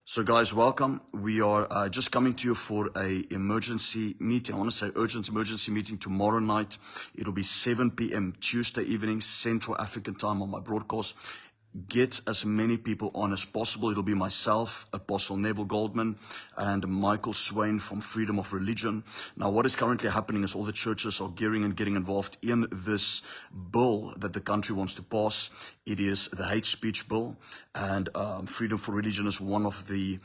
So guys, welcome. We are just coming to you for a emergency meeting. I want to say urgent emergency meeting tomorrow night. It'll be 7 p.m. Tuesday evening, Central African time on my broadcast. Get as many people on as possible. It'll be myself, Apostle Neville Goldman, and Michael Swain from Freedom of Religion. Now, what is currently happening is all the churches are gearing and getting involved in this bill that the country wants to pass. It is the hate speech bill, and Freedom for Religion is one of the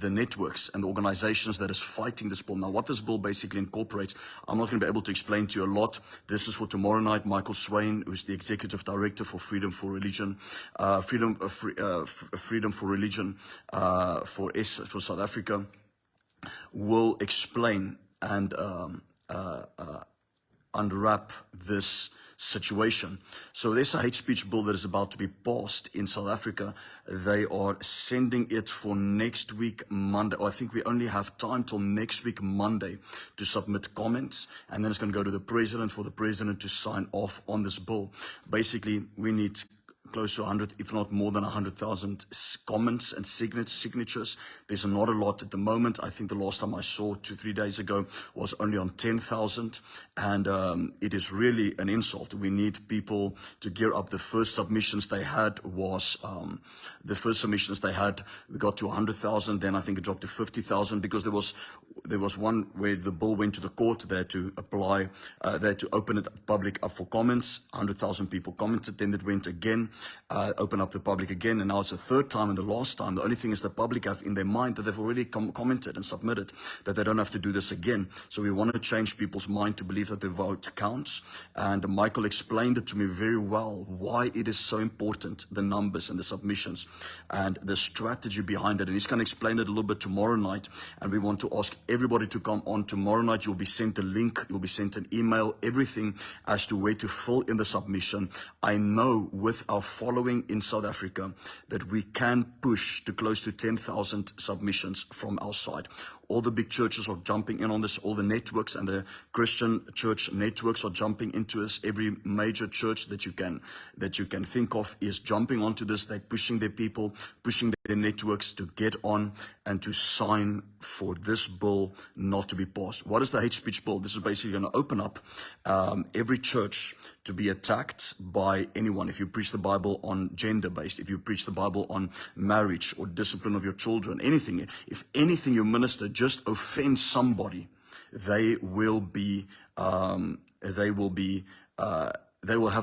networks and the organizations that is fighting this bill. Now, what this bill basically incorporates, I'm not going to be able to explain to you a lot. This is for tomorrow night. Michael Swain, who's the executive director for Freedom for Religion, Freedom for Religion for South Africa, will explain and unwrap this situation. So there's a hate speech bill that is about to be passed in South Africa. They are sending it for next week, Monday. I think we only have time till next week, Monday, to submit comments. And then it's going to go to the president for the president to sign off on this bill. Basically, we need close to 100, if not more than 100,000 comments and signatures. There's not a lot at the moment. I think the last time I saw 2-3 days ago was only on 10,000. And it is really an insult. We need people to gear up. The first submissions they had was, we got to 100,000. Then I think it dropped to 50,000 because there was one where the bill went to the court. They had to apply, they had to open it public up for comments. 100,000 people commented. Then it went again, open up the public again. And now it's the third time and the last time. The only thing is the public have in their mind that they've already commented and submitted, that they don't have to do this again. So we want to change people's mind to believe that their vote counts. And Michael explained it to me very well, why it is so important, the numbers and the submissions and the strategy behind it. And he's going to explain it a little bit tomorrow night. And we want to ask everybody to come on tomorrow night. You'll be sent a link, you'll be sent an email, everything as to where to fill in the submission. I know with our following in South Africa that we can push to close to 10,000 submissions from our side. All the big churches are jumping in on this. All the networks and the Christian church networks are jumping into this. Every major church that you can think of is jumping onto this. They're pushing their people, pushing their networks to get on and to sign for this bill not to be passed. What is the hate speech bill? This is basically going to open up every church to be attacked by anyone. If you preach the Bible on gender-based, if you preach the Bible on marriage or discipline of your children, anything, if anything you minister just offends somebody, they will have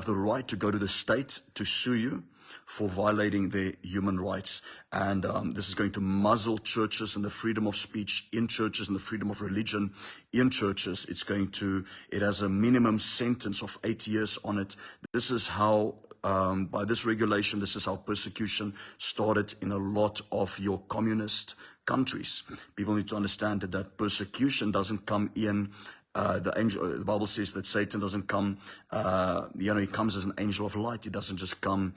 the right to go to the state to sue you for violating their human rights. And this is going to muzzle churches and the freedom of speech in churches and the freedom of religion in churches. It has a minimum sentence of 8 years on it. This is how, by this regulation, this is how persecution started in a lot of your communist countries. People need to understand that persecution doesn't come in. The Bible says that Satan doesn't come, he comes as an angel of light. He doesn't just come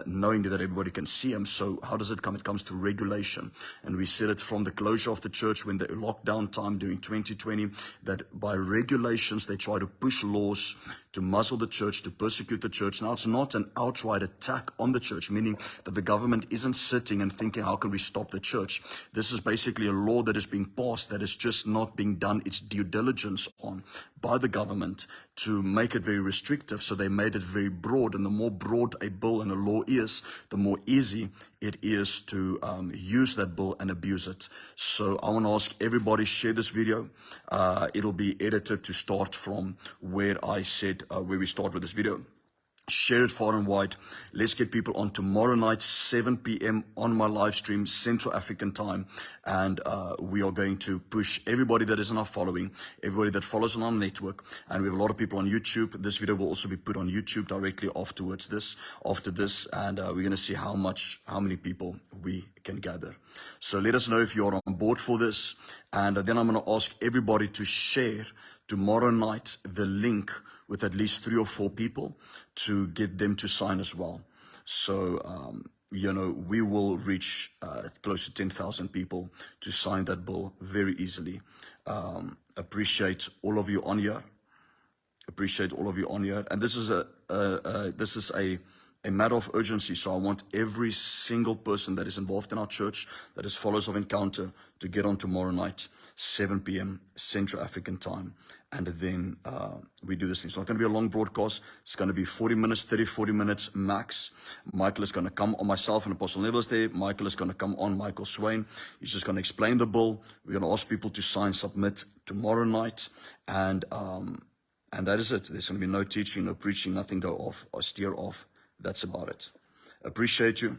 knowing that everybody can see him. So how does it come? It comes through regulation. And we said it from the closure of the church when the lockdown time during 2020, that by regulations, they try to push laws to muzzle the church, to persecute the church. Now, it's not an outright attack on the church, meaning that the government isn't sitting and thinking, how can we stop the church? This is basically a law that is being passed that is just not being done its due diligence on by the government to make it very restrictive. So they made it very broad, and the more broad a bill and a law is, the more easy it is to use that bill and abuse it. So I want to ask everybody, share this video. It'll be edited to start from where I said, where we start with this video. Share it far and wide. Let's get people on tomorrow night, 7 p.m. on my live stream, Central African time. And we are going to push everybody that is in our following, everybody that follows on our network. And we have a lot of people on YouTube. This video will also be put on YouTube directly after this. And we're going to see how many people we can gather. So let us know if you're on board for this. And then I'm going to ask everybody to share tomorrow night the link with at least 3 or 4 people to get them to sign as well. So, we will reach close to 10,000 people to sign that bill very easily. Appreciate all of you on here. And this is a matter of urgency. So I want every single person that is involved in our church, that is followers of Encounter, to get on tomorrow night, 7 p.m. Central African time. And then we do this thing. It's not going to be a long broadcast. It's going to be 40 minutes, 30, 40 minutes max. Michael is going to come on, myself and Apostle Neville is there. Michael is going to come on, Michael Swain. He's just going to explain the bill. We're going to ask people to sign, submit tomorrow night. And that is it. There's going to be no teaching, no preaching, nothing go off or steer off. That's about it. Appreciate you.